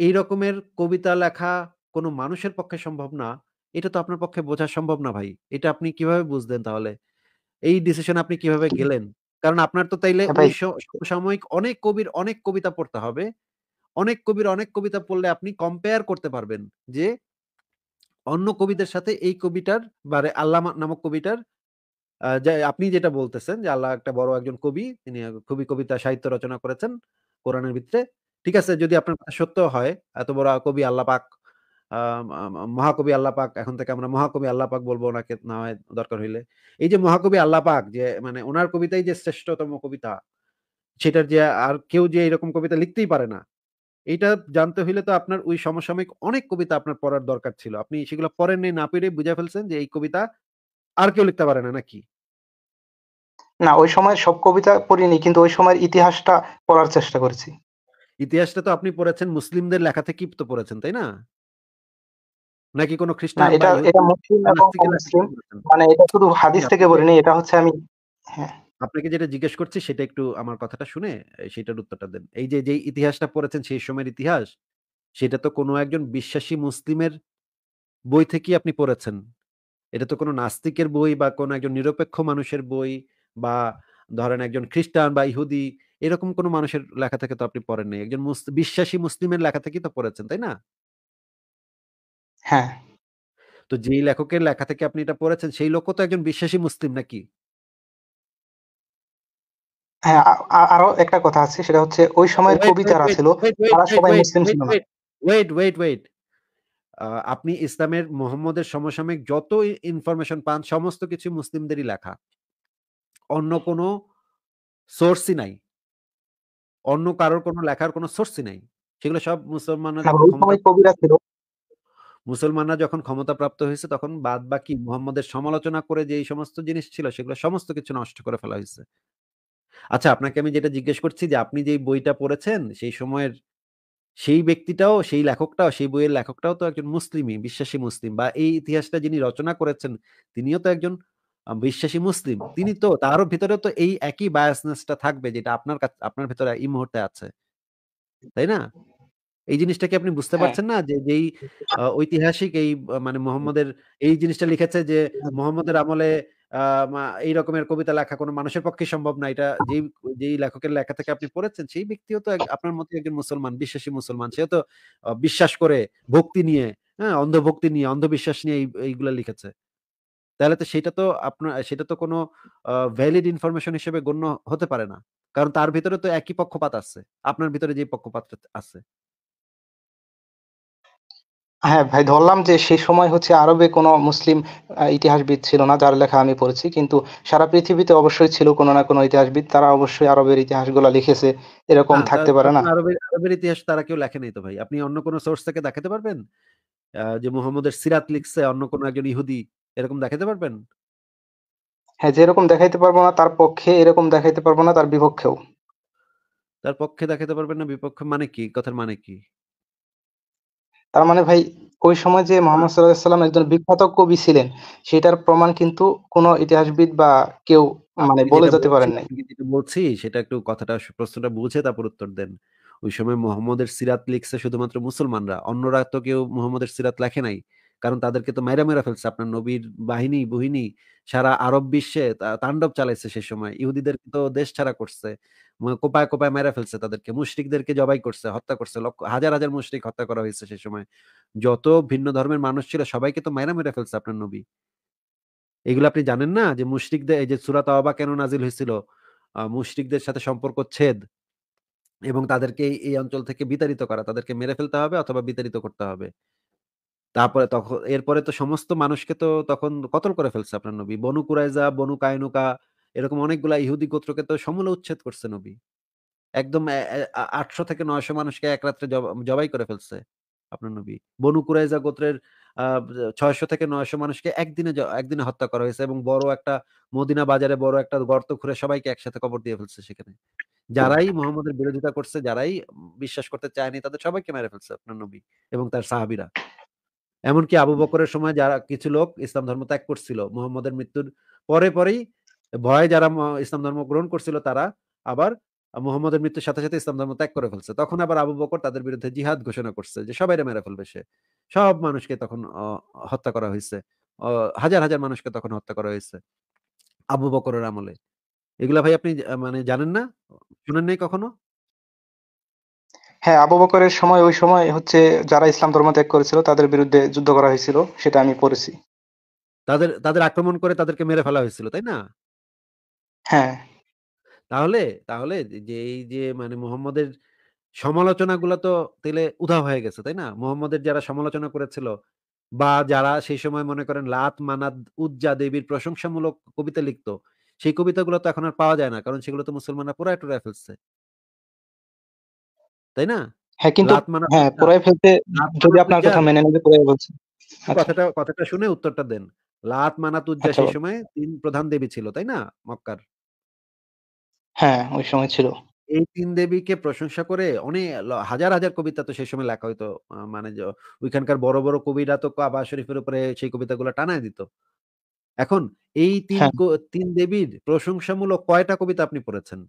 এই রকমের কবিতা লেখা কোনো মানুষের পক্ষে সম্ভব না। এটা তো আপনার পক্ষে বোঝা সম্ভব না ভাই। এটা আপনি কিভাবে বুঝলেন তাহলে? এই ডিসিশন আপনি কিভাবে গেলেন? কারণ আপনার তো তাইলে হ্যাঁ ওই ভাই। সমসাময়িক অনেক কবির অনেক কবিতা পড়তে হবে। অনেক কবির অনেক কবিতা পড়লে আপনি কম্পেয়ার করতে পারবেন যে অন্য কবিদের সাথে এই কবিটার আল্লামা নামক কবিটার যে আপনি যেটা বলতেছেন যে আল্লাহ একটা বড় একজন কবি। তিনি খুবই কবিতা সাহিত্য রচনা করেছেন কোরআনের ভিতরে। ঠিক আছে, যদি আপনার কথা সত্য হয়, এত বড় কবি আল্লাহ পাক আ মা মা মহাকবি আল্লাহ পাক, এখন থেকে আমরা মহাকবি আল্লাহ পাক বলব উনাকে না হয় দরকার হইলে। এই যে মহাকবি আল্লাহ পাক যে মানে উনার কবিতাই যে শ্রেষ্ঠতম কবিতা, সেটার যে আর কেউ যে এরকম কবিতা লিখতেই পারে না। এইটা জানতে হইলে তো আপনার ওই সমসাময়িক অনেক কবিতা আপনার পড়ার দরকার ছিল। আপনি সেগুলো পড়েননি, না পেরে বুঝে ফেলছেন যে এই কবিতা আর কেউ লিখতে পারে না নাকি? না, ওই সময়ের সব কবিতা পড়িনি, কিন্তু ওই সময়ের ইতিহাসটা পড়ার চেষ্টা করেছি। ইতিহাসটা তো আপনি পড়েছেন মুসলিমদের লেখা থেকেই তো পড়েছেন, তাই না? নাকি কোন না, খ্রিস্টান বা এটা ইহুদি মুসলিম বা এবং নাস্তিকের লেখা অমুসলিম, থেকে পড়েছেন? মানে এটা শুধু জি, হাদিস থেকে পড়িনি, এটা হচ্ছে আমি। হ্যাঁ। আপনাকে যেটা জিজ্ঞেস করছি সেটা একটু আমার কথাটা শুনে সেটার উত্তরটা দেন। এই যে যেই ইতিহাসটা পড়েছেন সেই সময়ের ইতিহাস, সেটা তো কোন একজন বিশ্বাসী মুসলিমের বই থেকেই আপনি পড়েছেন। এটা তো কোন নাস্তিকের বই বা কোন একজন নিরপেক্ষ মানুষের বই বা ধরেন একজন খ্রিস্টান বা ইহুদি এরকম কোন মানুষের লেখা থেকে তো আপনি পড়েন নাই। একজন বিশ্বাসী মুসলিমের লেখা থেকেই তো পড়েছেন, তাই না? হ্যাঁ। তো যেই লেখকের লেখা থেকে আপনি এটা পড়েছেন সেই লোকও তো একজন বিশ্বাসী মুসলিম নাকি? হ্যাঁ, আরো একটা কথা আছে, সেটা হচ্ছে ওই সময়ের ওয়েট, কবি ওয়েট, যারা ওয়েট, ছিল ওয়েট, ওয়েট, তারা ওয়েট, সবাই ওয়েট, মুসলিম ওয়েট, ছিল না। Wait, wait, wait, wait. আপনি ইসলামের মোহাম্মদের সমসাময়িক যত ইনফরমেশন পান সমস্ত কিছু মুসলিমদেরই লেখা। অন্য কোন সোর্সই নাই। অন্য কারোর কোন লেখার কোন সোর্সই নাই। সেগুলো সব মুসলমানরা না, যখন ওই সময় কবিরা ছিল। ক্ষমতাপ্রাপ্ত হয়েছে তখন বাদবাকি মুহাম্মদের সমালোচনা করে যে এই সমস্ত জিনিস ছিল সেগুলো সমস্ত কিছু নষ্ট করে ফেলা হইছে। আচ্ছা আপনাকে আমি যেটা জিজ্ঞেস করছি যে আপনি যেই বইটা পড়েছেন সেই সময়ের সেই ব্যক্তিটাও, সেই লেখকটাও, সেই বইয়ের লেখকটাও তো একজন মুসলিমই, বিশ্বাসী মুসলিম বা এই ইতিহাসটা যিনি রচনা করেছেন, তিনিও তো একজন বিশ্বাসী মুসলিম। তিনি তো তারও ভিতরেও তো এই একই biasness টা থাকবে যেটা আপনার ভেতরে এই মুহূর্তে আছে। তাই না? এই জিনিসটা কি আপনি বুঝতে হ্যাঁ। পারছেন না? যে যেই ঐতিহাসিক এই মানে মোহাম্মদের এই জিনিসটা লিখেছে যে মোহাম্মদের আমলে আ মা এই রকমের কবিতা লেখা কোন মানুষের পক্ষে সম্ভব না। এটা যেই লেখকের লেখা থেকে আপনি পড়েছেন সেই ব্যক্তিও তো আপনার মতই একজন মুসলমান, বিশ্বাসী মুসলমান। সেও তো বিশ্বাস করে ভক্তি নিয়ে, হ্যাঁ? অন্ধভক্তি নিয়ে, অন্ধবিশ্বাস নিয়ে এইগুলা লিখেছে। তাহলে তো সেটা তো কোন ভ্যালিড ইনফরমেশন হিসেবে গণ্য হতে পারে না। কারণ তার ভেতরে তো একই পক্ষপাত আছে। আপনার ভিতরে যে পক্ষপাতটা আছে। হ্যাঁ ভাই, ধরলাম যে সেই সময় হচ্ছে আরবে কোনো মুসলিম ইতিহাসবিদ ছিল না যার লেখা আমি পড়েছি, কিন্তু সারা পৃথিবীতে অবশ্যই ছিল কোনো না কোনো ইতিহাসবিদ, তারা অবশ্যই আরবের ইতিহাসগুলো লিখেছে, এরকম না, থাকতে পারে তখন না? আরবের ইতিহাস তারা কেউ লেখে নাই তো ভাই। আপনি অন্য কোন সোর্স থেকে দেখাতে পারবেন? যে মুহাম্মদের সিরাত লিখছে অন্য কোন একজন ইহুদি, এরকম দেখাতে পারবেন? হ্যাঁ, যেরকম দেখাইতে পারবো না তার পক্ষে, এরকম দেখাইতে পারবো না তার বিপক্ষেও। তার পক্ষে দেখাতে পারবেন না, বিপক্ষে মানে কি? কথার মানে কি? তার মানে ভাই, ওই সময় যে মোহাম্মদ সাল্লাল্লাহু আলাইহি সাল্লাম একজন বিখ্যাত কবি ছিলেন, সেটার প্রমাণ কিন্তু কোনো ইতিহাসবিদ বা কেউ মানে বলে যেতে পারেন নাই। আপনাকে যেটা বলছি সেটা একটু কথাটা প্রশ্নটা বুঝে তারপর উত্তর দেন। ওই সময় মুহাম্মদের সিরাত লিখছে শুধুমাত্র মুসলমানরা। অন্যরা তো কেউ মুহাম্মদের সিরাত লেখে নাই। কারণ তাদেরকে তো মাইরা ফেলছে। আপনার নবীর বাহিনী সারা আরব বিশ্বে তাণ্ডব চালাইছে সে সময়। ইহুদিদেরকে তো দেশছাড়া করছে। কোপায় মাইরা ফেলছে তাদেরকে। মুশরিকদেরকে জবাই করছে, হত্যা করছে। হাজার মুশরিক হত্যা করা হয়েছে সে সময়। যত ভিন্ন ধর্মের মানুষ ছিল সবাইকে তো মাইরা ফেলছে আপনার নবী। এগুলো আপনি জানেন না? যে মুশরিকদের এই যে সূরা তাওবা কেন নাজিল হয়েছিল? মুশরিকদের সাথে সম্পর্ক ছেদ এবং তাদেরকে এই অঞ্চল থেকে বিতাড়িত করা। তাদেরকে মেরে ফেলতে হবে অথবা বিতাড়িত করতে হবে। তারপরে এরপরে তো সমস্ত মানুষকে তো তখন কতল করে ফেলছে আপনার নবী। বনু কুরাইজা, বনু কায়নুকা এরকম অনেকগুলা ইহুদি গোত্রকে তো সমূলে উচ্ছেদ করছে নবী। একদম এ এ আ ৮০০ থেকে ৯০০ মানুষকে এক রাত্রে জবাই করে ফেলছে আপনার নবী। বনু কুরাইজা গোত্রের আ ৬০০ থেকে ৯০০ মানুষকে একদিনে হত্যা করা হয়েছে এবং বড় একটা মদিনা বাজারে বড় একটা গর্ত খুঁড়ে সবাইকে একসাথে কবর দিয়ে ফেলছে সেখানে। যারাই মুহাম্মদের বিরোধিতা করছে, যারাই বিশ্বাস করতে চায়নি তাদের সবাইকে মেরে ফেলছে আপনার নবী এবং তার সাহাবীরা। এমনকি আবু বকরের সময় যারা কিছু লোক ইসলাম ধর্ম ত্যাগ করছিল, মুহাম্মদের মৃত্যুর পরেই ভয়ে যারা ইসলাম ধর্ম গ্রহণ করছিল তারা আবার মুহাম্মদের মৃত্যুর সাথে ইসলাম ধর্ম ত্যাগ করে ফেলছে। তখন আবার আবু বকর তাদের বিরুদ্ধে জিহাদ ঘোষণা করছে যে সবাইরে মেরে ফেলবে সে। সব মানুষকে তখন হত্যা করা হইছে। অ হাজার মানুষকে তখন হত্যা করা হয়েছে আবু বকরের আমলে। এগুলা ভাই আপনি মানে জানেন না? শুনেন নাই কখনো? হ্যাঁ, আবু বকরের সময়, ওই সময় হচ্ছে যারা ইসলাম ধর্ম ত্যাগ করেছিল তাদের বিরুদ্ধে যুদ্ধ করা হয়েছিল, সেটা আমি পড়েছি। তাদের আক্রমণ করে তাদেরকে মেরে ফেলা হয়েছিল, তাই না? হ্যাঁ। তাহলে তাহলে যে এই যে মানে মুহাম্মদের সমালোচনাগুলা তো তাইলে উধাও হয়ে গেছে, তাই না? মুহাম্মদের যারা সমালোচনা করেছিল বা যারা সেই সময় মনে করেন লাত, মানাত, উজ্জা দেবীর প্রশংসামূলক কবিতা লিখত, সেই কবিতাগুলো তো এখন আর পাওয়া যায় না। কারণ সেগুলো তো মুসলমানরা পোড়ায়-টোড়ায় ফেলছে। তাই না? হ্যাঁ, কিন্তু লাত, মানাত, হ্যাঁ, উজ্জা, পোড়ায় ফেলতে লাত, যদি মানাত, আপনার উজ্জা কথা মেনে নেবে, পোড়ায় বলছে। আচ্ছা। কথাটা শুনে উত্তরটা দেন। লাত, মানাত, উজ্জা আচ্ছা সেই বল। সময় ৩ প্রধান দেবী ছিল, তাই না? মক্কার। হ্যাঁ, ওই সময় ছিল। এই ৩ দেবীকে প্রশংসা করে হাজার কবিতা তো সেই সময় লেখা হইতো। মানে ওইখানকার বড় কবিরা তো কাবা শরীফের উপরে সেই কবিতাগুলো টানায় দিত। এখন এই হ্যাঁ। ৩ দেবীর প্রশংসামূলক কয়টা কবিতা আপনি পড়েছেন?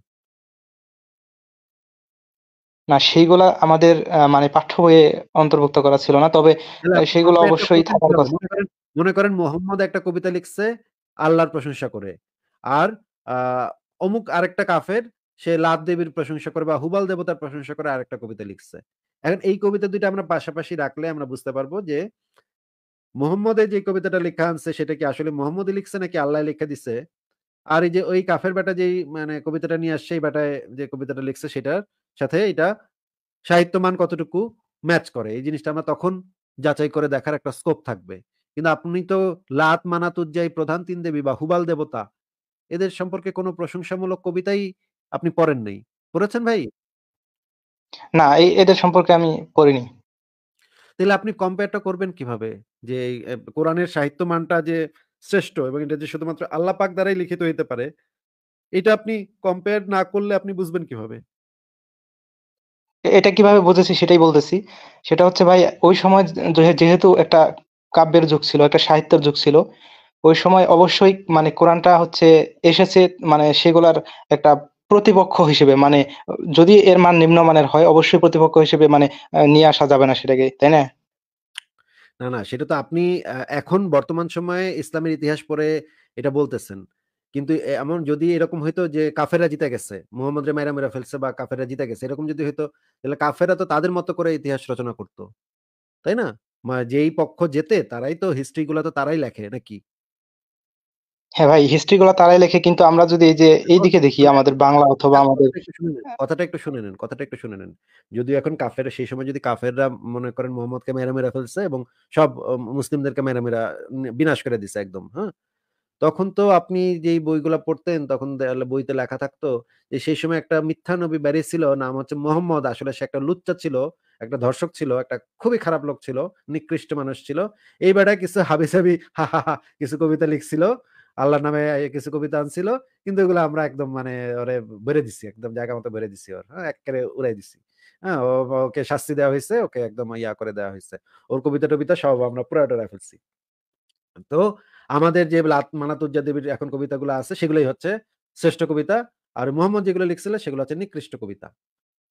না, সেইগুলা আমাদের মানে পাঠ্য বইয়ে অন্তর্ভুক্ত করা ছিল না। তবে তাহলে আপনি সেগুলো কম্পেয়ারটা অবশ্যই করবেন থাকার কিভাবে? কথা। মনে করেন মোহাম্মদ একটা কবিতা লিখছে আল্লাহর প্রশংসা করে। আর আ অমুক আরেকটা কাফের সে লাত দেবীর প্রশংসা করে বা হুবাল দেবতার প্রশংসা করে আরেকটা কবিতা লিখছে। এখন এই কবিতা ২ টা আমরা পাশাপাশি রাখলে আমরা বুঝতে পারবো যে মুহাম্মদের যে কবিতাটা লেখা আনছে সেটা কি আসলে মুহাম্মদই লিখছে নাকি আল্লাহ লিখে দিছে? আর এই যে ওই কাফের বেটা যেই মানে কবিতাটা নিয়ে আসছে, এই বেটায় যে কবিতাটা লিখছে সেটার সাথে এটা সাহিত্য মান কতটুকু ম্যাচ করে। এই জিনিসটা আমরা তখন যাচাই করে দেখার একটা স্কোপ থাকবে। কিন্তু আপনি তো লাত, মানাত, উজ্জা এই প্রধান ৩ দেবী বা হুবাল দেবতা এদের সম্পর্কে কোন প্রশংসামূলক কবিতাই আপনি পড়েন নাই। পড়েছেন ভাই? না, এদের সম্পর্কে আমি পড়িনি। তাইলে আপনি কম্পেয়ার টা করবেন কিভাবে? যে এই কোরআনের সাহিত্য মানটা যে শ্রেষ্ঠ এবং এটা যে শুধুমাত্র আল্লাহ পাক দ্বারাই লিখিত হইতে পারে, এটা আপনি কম্পেয়ার না করলে আপনি বুঝবেন কিভাবে? এটা কিভাবে বুঝেছি সেটাই বলতেছি। সেটা হচ্ছে ভাই, ওই সময় যেহেতু একটা কাব্যের যুগ ছিল, একটা সাহিত্যের যুগ ছিল। ওই সময় অবশ্যই মানে কোরআনটা হচ্ছে এসেছে, মানে সেগুলার একটা প্রতিপক্ষ হিসেবে, মানে যদি এর মান নিম্নমানের হয় অবশ্যই প্রতিপক্ষ হিসেবে মানে নিয়ে আসা যাবে না সেটাকে, তাই না? না, সেটা তো আপনি এখন বর্তমান সময়ে ইসলামের ইতিহাস পড়ে এটা বলতেছেন। কিন্তু এমন যদি এরকম হইতো যে কাফেররা জিতে গেছে। মুহাম্মদরে মাইরা ফেলছে বা কাফেররা জিতে গেছে। এরকম যদি হইতো তাহলে কাফেররা তো তাদের মতো করে ইতিহাস রচনা করত। তাই না? যেই পক্ষ জেতে তারাই তো হিস্ট্রি গুলা তো তারাই লেখে নাকি? হ্যাঁ ভাই, হিস্ট্রি গুলা তারাই লেখে, কিন্তু আমরা যদি এই যে এখন এইদিকে দেখি শুনেন, আমাদের বাংলা অথবা আমাদের কথাটা একটু শুনে নেন, কথাটা একটু শুনে নেন। যদিও এখন সেই সময় যদি কাফেররা মনে করেন মুহাম্মদকে মেরে ফেলছে এবং সব মুসলিমদেরকে মেরে বিনাশ করে দিছে একদম, হ্যাঁ? তখন তো আপনি যেই বইগুলা পড়তেন তখন বইতে লেখা থাকতো যে সেই সময় একটা মিথ্যা নবী বেরিয়েছিল, নাম হচ্ছে মোহাম্মদ। আসলে সে একটা লুচ্চা ছিল, একটা ধর্ষক ছিল, একটা খুবই খারাপ লোক ছিল, নিকৃষ্ট মানুষ ছিল। এই বেটা কিছু হাবিজাবি হা, হা, হা কিছু কবিতা লিখছিল। আল্লাহর নামে কিছু কবিতা আনছিল। কিন্তু এগুলো আমরা একদম মানে ওরে বেরে দিছি। একদম জায়গা মতো বেরে দিছি ওর। হ্যাঁ? এক্কেবারে উড়াই দিছি। হ্যাঁ? ওকে শাস্তি দেওয়া হইছে। ওকে একদম করে দেওয়া হইছে। ওর কবিতা-টবিতা সব আমরা পুড়ায়-টুড়ায় ফেলছি। তো আমাদের যে মানাতুজ্জা দেবীর এখন কবিতাগুলো আছে সেগুলোই হচ্ছে শ্রেষ্ঠ কবিতা। আর মোহাম্মদ যেগুলো লিখছিল সেগুলো হচ্ছে নিকৃষ্ট কবিতা।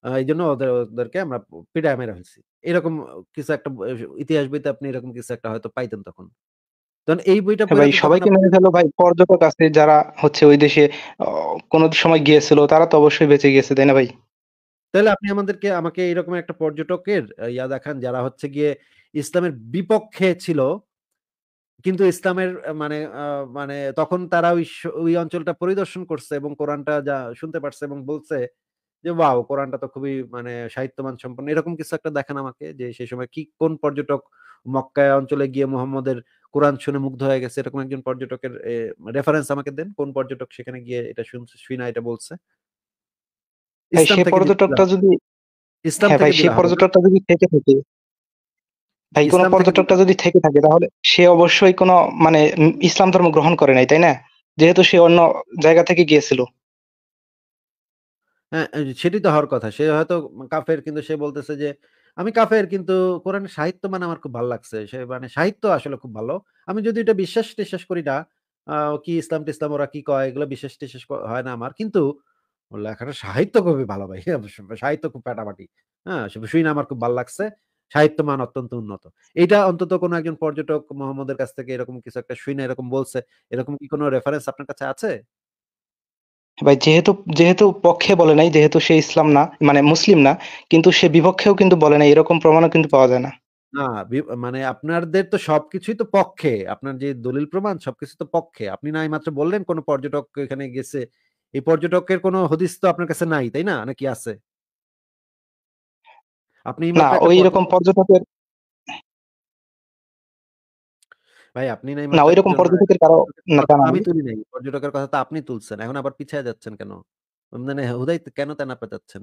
এইজন্য ওদেরকে আমরা পিটায় মেরে ফেলছি। এরকম কিছু একটা ইতিহাস বইতে আপনি এরকম কিছু একটা হয়তো পাইতেন তখন। তখন এই বইটা হ্যাঁ পইড়া ভাই, তো তখন সবাইকে আপনি মেরে ফেলো ভাই। পর্যটক আছে যারা হচ্ছে ওই দেশে কোনো সময় গিয়েছিল, তারা তো অবশ্যই বেঁচে গিয়েছে, তাই না ভাই? তাহলে আপনি আমাকে এরকম একটা পর্যটকের দেখান যারা হচ্ছে গিয়ে ইসলামের বিপক্ষে ছিল। কিন্তু ইসলামের মানে তখন তারা ওই অঞ্চলটা পরিদর্শন করছে এবং কোরআনটা যা শুনতে পারছে এবং বলছে যে, "ওয়াও! কোরআনটা তো খুবই মানে সাহিত্যমান সম্পন্ন।" এরকম কিছু একটা দেখান আমাকে যে, সেই সময় কোন পর্যটক মক্কা অঞ্চলে গিয়ে মুহাম্মদের কোরআন শুনে মুগ্ধ হয়ে গেছে। এরকম একজন পর্যটকের রেফারেন্স আমাকে দেন। কোন পর্যটক সেখানে গিয়ে এটা শুইনা এটা বলছে? ভাই ইসলাম সে থেকে দিলা পর্যটকটা যদি ইসলাম হ্যাঁ ভাই, থেকে সে দিলা হবে না? পর্যটকটা যদি থেকে থাকে, ভাই কোন ইসলাম থেকে দিলা পর্যটকটা হবে। যদি থেকে থাকে তাহলে সে অবশ্যই কোনো মানে ইসলাম ধর্ম গ্রহণ করে নাই, তাই না? যেহেতু সে অন্য জায়গা থেকে গিয়েছিল। হ্যাঁ, সেটাই তো হওয়ার কথা। সে হয়তো কাফের কিন্তু সে বলতেছে যে, "আমি কাফের কিন্তু কোরআনের সাহিত্য মানে আমার খুব ভাল লাগছে।" সে মানে সাহিত্য আসলে খুব ভালো। আমি যদি এটা বিশ্বাস-টিশ্বাস করি না, আ কি ইসলাম-টিসলাম ওরা কি কয় এগুলো বিশ্বাস-টিশ্বাস হয় না আমার। কিন্তু ওর লেখাটা সাহিত্য খুবই ভালো ভাই। সাহিত্য খুব ফাটাফাটি। হ্যাঁ? শুইনা আমার খুব ভাল লাগছে। সাহিত্য মান অত্যন্ত উন্নত। এইটা অন্তত কোনো একজন পর্যটক মোহাম্মদের কাছ থেকে এরকম কিছু একটা শুইনা এরকম বলছে। এরকম কি কোনো রেফারেন্স আপনার কাছে আছে? ভাই যেহেতু যেহেতু পক্ষে বলে নাই, যেহেতু সে ইসলাম না মানে মুসলিম না, কিন্তু সে বিপক্ষেও কিন্তু বলে নাই, এরকম প্রমাণও কিন্তু পাওয়া যায় না। না, মানে আপনাদের তো সবকিছুই তো পক্ষে। আপনার যে দলিল প্রমাণ সবকিছু তো পক্ষে। আপনি না এইমাত্র বললেন কোন পর্যটক এখানে গেছে। এই পর্যটকের কোন হদিস তো আপনার কাছে নাই, তাই না? নাকি আছে? আপনি না, এইমাত্র একটা ওই রকম পর্যটক পর্যটকের ভাই আপনি না না এইমাত্র ওইরকম একজন পর্যটকের কারো পর্যটকের না কথা জানা তো আমি নেই। তুলি নাই। পর্যটকের কথা তো আপনি তুলছেন। এখন আবার পিছায়া যাচ্ছেন কেন? মানে হুদাই কেন তেনা পেঁচাচ্ছেন?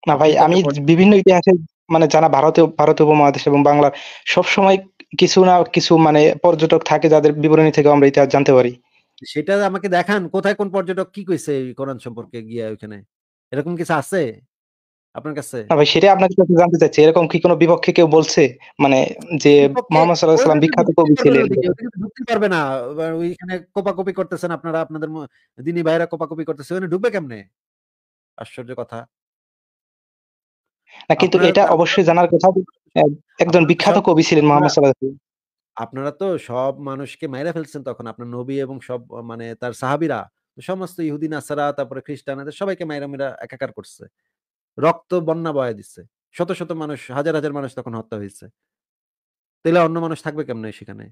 না ভাই, আপনি তো আমি একটা পর্যটক। বিভিন্ন ইতিহাসে মানে জানা ভারতীয় উপমহাদেশ এবং বাংলার সবসময় কিছু না কিছু মানে পর্যটক থাকে যাদের বিবরণী থেকে আমরা ইতিহাস জানতে পারি। সেটা আমাকে দেখান কোথায় কোন পর্যটক কি কইছে এই কোরআন সম্পর্কে গিয়া ওইখানে? এরকম কিছু আছে আপনার কাছে? না ভাই, সেটাই আপনার কাছে জানতে চাচ্ছি। এরকম কি কোনো বিপক্ষে কেউ বলছে? মানে যে বিপক্ষে মোহাম্মদ সাল্লাল্লাহু আলাইহি ওরা সাল্লাম তো বিখ্যাত ঢুকতেই কবি পারবে না ছিলেন। ওদিকে। ওদিকে তো ঢুকতেই পারবে না। ওইখানে কোপাকুপি করতেছেন আপনারা আপনাদের দিনী ভাইরা কোপাকুপি করতেছে। ওখানে ঢুকবে কেমনে? আশ্চর্য কথা। না কিন্তু আপনারা এটা তো আপনারা অবশ্যই তো জানার কথা যে একজন আপনারা তো বিখ্যাত সব কবি ছিলেন আপনারা মোহাম্মদ সাল্লাল্লাহু আলাইহি ওয়াসাল্লাম। আপনারা তো সব মানুষকে মাইরা ফেলছেন তখন। আপনার নবী এবং সব মানে তার সাহাবীরা সমস্ত ইহুদি, নাসারা তারপরে খ্রিস্টান এদের সবাইকে মাইরা একাকার করছে। রক্ত বন্যা বয়ায় দিচ্ছে। শত মানুষ হাজার মানুষ তখন হত্যা হইছে। তাইলে অন্য মানুষ থাকবে কেমনে সেখানে?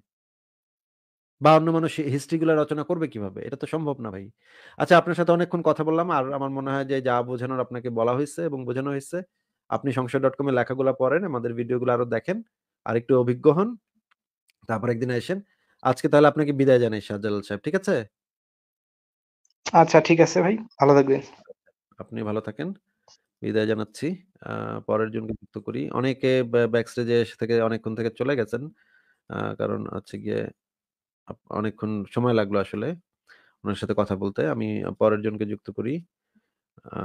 বা অন্য মানুষ হিস্ট্রি গুলা রচনা করবে কিভাবে? এটা তো সম্ভব না ভাই। আচ্ছা আপনার সাথে অনেকক্ষণ কথা বললাম। আর আমার মনে হয় যে যা বোঝানোর আপনাকে বলা হইছে এবং বোঝানো হইছে। আপনি সংশয়.com এর লেখাগুলা পড়েন, আমাদের ভিডিওগুলো আরো দেখেন। আরেকটু অভিজ্ঞ হন। তারপর একদিন আইসেন। আজকে তাহলে আপনাকে বিদায় জানাই শাহজালাল সাহেব। ঠিক আছে? আচ্ছা ঠিক আছে ভাই। ভালো থাকবেন। আপনি ভালো থাকেন। বিদায় জানাচ্ছি। আ পরের জনকে যুক্ত করি। অনেকে ব্যাকস্টেজে এসে থেকে অনেকক্ষণ থেকে চলে গেছেন। কারণ হচ্ছে গিয়ে অনেকক্ষণ সময় লাগলো আসলে উনার সাথে কথা বলতে। আমি পরের জনকে যুক্ত করি। আ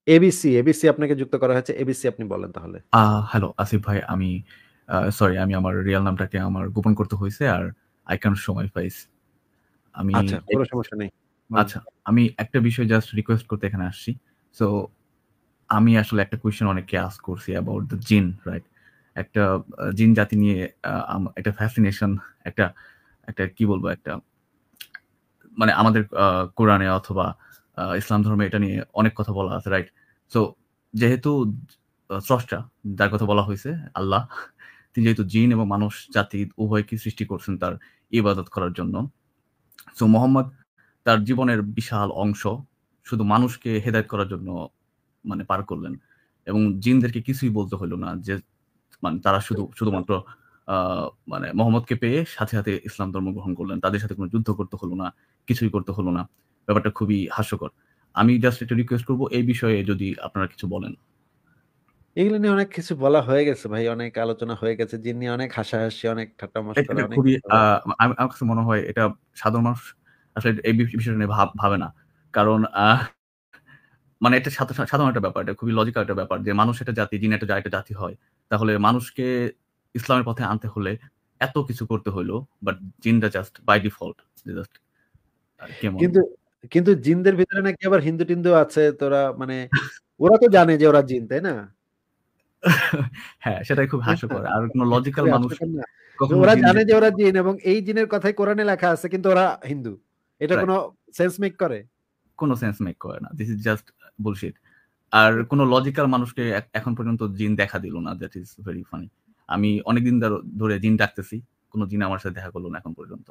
এবিসি আপনাকে যুক্ত করা হয়েছে। এবিসি আপনি বলেন তাহলে। আ হ্যালো আসিফ ভাই, আমি সরি আমি আমার রিয়াল নামটাকে আমার গোপন করতে হইছে আর I can't show my face. আমি আচ্ছা, কোন এক সমস্যা নেই। বলেন। আচ্ছা, আমি একটা বিষয় জাস্ট রিকোয়েস্ট করতে এখানে আসছি। সো আমি আসলে একটা কোয়েশ্চেন অনেককে আস্ক করছি অ্যাবাউট দ্য জিন, রাইট? একটা জিন জাতি নিয়ে একটা ফ্যাসিনেশন, একটা একটা কি বলবো? একটা মানে আমাদের কোরআনে অথবা ইসলাম ধর্মে এটা নিয়ে অনেক কথা বলা আছে, রাইট? সো যেহেতু স্রষ্টা যার কথা বলা হইছে আল্লাহ, তিনি যেহেতু জিন এবং মানুষ জাতি উভয়কে সৃষ্টি করছেন তার ইবাদত করার জন্য। সো মোহাম্মদ তার জীবনের বিশাল অংশ শুধু মানুষকে হেদায়েত করার জন্য মানে পার করলেন এবং জিনদেরকে কিছুই বলতে হলো না যে মানে তারা শুধুমাত্র মানে মোহাম্মদকে পেয়ে সাথে ইসলাম ধর্ম গ্রহণ করলেন। তাদের সাথে কোনো যুদ্ধ করতে হলো না, কিছুই করতে হলো না। ব্যাপারটা খুবই হাস্যকর। আমি জাস্ট একটা রিকোয়েস্ট করব এই বিষয়ে যদি আপনারা কিছু বলেন। এগুলো নিয়ে অনেক কিছু বলা হয়ে গেছে ভাই, অনেক আলোচনা হয়ে গেছে। জিন নিয়ে অনেক হাসাহাসি, অনেক ঠাট্টা মশকরা, এটা অনেক খুবই কিছু হয়ে গেছে। আমার কাছে মনে হয় এটা সাধারণ মানুষ আসলে এই বিষয়টা নিয়ে ভাবে না। কারণ মানে এটা সাধারণ একটা ব্যাপার। এটা খুবই লজিক্যাল একটা ব্যাপার যে মানুষ একটা জাতি, জিন একটা জাতি হয়। তাহলে মানুষকে ইসলামের পথে আনতে হলে এত কিছু করতে হইলো। বাট জিনরা জাস্ট বাই ডিফল্ট জাস্ট কেমন কিন্তু কিন্তু জিনদের ভিতরে নাকি আবার হিন্দু-টিন্দু আছে। তোরা মানে ওরা তো জানে যে ওরা জিন, তাই না? হ্যাঁ, সেটাই খুব হাস্যকর। আর কোন এটা লজিক্যাল খুবই মানুষ হাস্যকর না? যে কখনো ওরা জিন জানে যে দেখতে ওরা জিন এবং এই জিনের কথাই কোরআনে লেখা আছে কিন্তু ওরা হিন্দু। এটা রাইট। কোনো সেন্স মেক করে? কোন সেন্স মেক করে না। This is just bullshit. আর কোন লজিক্যাল মানুষকে এখন পর্যন্ত জিন দেখা দিল না। That is very funny. আমি অনেকদিন ধরে জিন ডাকতেছি। কোন জিন আমার সাথে দেখা করল না এখন পর্যন্ত।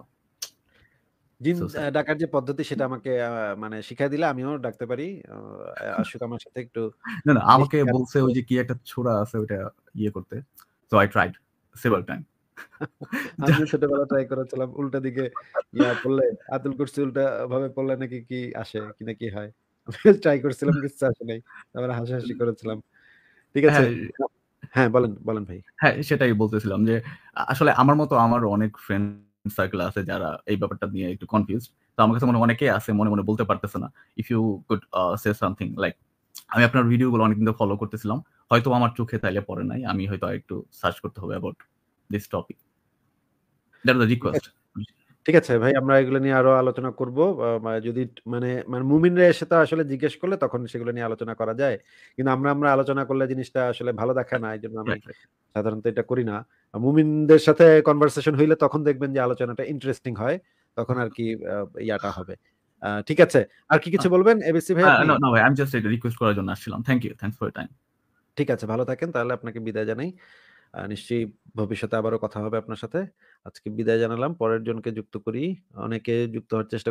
জিন সো স্যাড। ডাকার যে পদ্ধতি সেটা আমাকে মানে শিখায় দিলে আমিও ডাকতে পারি। আশুক আমার সাথে একটু না, আমাকে শেখার বলছে ওই যে কি একটা ছোরা আছে ওইটা ইয়ে করতে। So I tried several time. আমিও ছোটবেলায় ট্রাই করেছিলাম। উল্টা দিকে পড়লে আয়াতুল কুরসি উল্টা ভাবে পড়লে নাকি কি আসে, কি না কি হয়। ট্রাই করছিলাম, কিচ্ছু আসে নাই। তারপরে হাসাহাসি করেছিলাম। ঠিক আছে। হ্যাঁ, হ্যাঁ, বলেন, বলেন ভাই। হ্যাঁ, সেটাই বলতেছিলাম যে আসলে আমার মতো আমারও অনেক ফ্রেন্ড সার্কেল আছে যারা এই ব্যাপারটা নিয়ে একটু কনফিউজড। তো আমার কাছে অনেকেই আছে মনে বলতে পারতেছে না। If you could say something like আমি আপনার ভিডিওগুলো অনেকদিন ধরে ফলো করতেছিলাম। হয়তো আমার চোখে তাইলে পড়ে নাই। আমি হয়তো আরেকটু সার্চ করতে হবে about this topic. That was a ঠিক রিকোয়েস্ট। আছে। ঠিক আছে ভাই, আমরা এগুলো নিয়ে আরো আলোচনা করব। যদি মানে মানে মুমিনরা এসে তো আসলে জিজ্ঞেস করলে তখন সেগুলো নিয়ে আলোচনা করা যায়। কিন্তু আমরা আলোচনা করলে জিনিসটা আসলে ভালো দেখায় না। এজন্য আমি রাইট, রাইট। সাধারণত এটা করি না। মুমিনদের সাথে কনভারসেশন হইলে তখন দেখবেন যে আলোচনাটা ইন্টারেস্টিং হয়। তখন আরকি ইয়াটা হবে। ঠিক আছে। আর কি কিছু বলবেন এবিসি ভাই আপনি? না ভাই, আমি জাস্ট এটা রিকোয়েস্ট করার জন্য আসছিলাম। Thank you. Thanks for your time. ঠিক আছে, ভালো থাকেন। তাহলে আপনাকে বিদায় জানাই। নিশ্চয়ই ভবিষ্যতে আবারও কথা হবে আপনার সাথে। আজকে বিদায় জানালাম। পরের জনকে যুক্ত করি। অনেকে যুক্ত হওয়ার চেষ্টা